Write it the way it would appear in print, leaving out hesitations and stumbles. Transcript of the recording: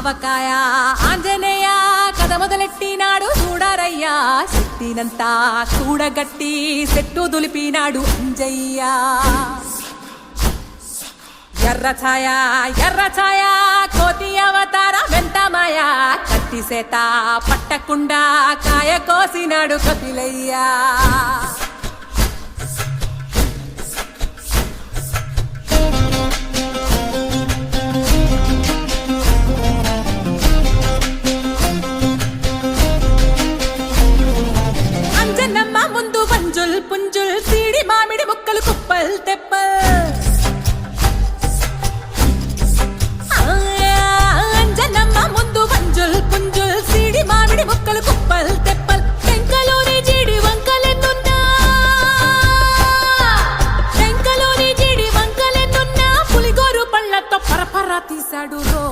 ఆవకాయ ఆంజనేయ కథ మొదలెట్టినాడు చూడారయ్యా శక్తినంతా కూడగట్టి చెట్టు దులిపినాడు అంజయ్య ఎర్ర ఛాయ కోతి అవతార వెంటమాయ కత్తి సేత పట్టకుండా కాయ కోసినాడు కపిలయ్యా అంజనమ్మ ముందు వంజుల్ పుంజుల్ సీడి మామిడి ముక్కలు కుప్పల్ తెప్పల్ అంజనమ్మ ముందు వంజుల్ పుంజుల్ సీడి మామిడి ముక్కలు కుప్పల్ తెప్పల్ టెంకలోని జీడి వంకలెన్నున్నా పులిగోరు పళ్ళతో పరపర తీశాడు రో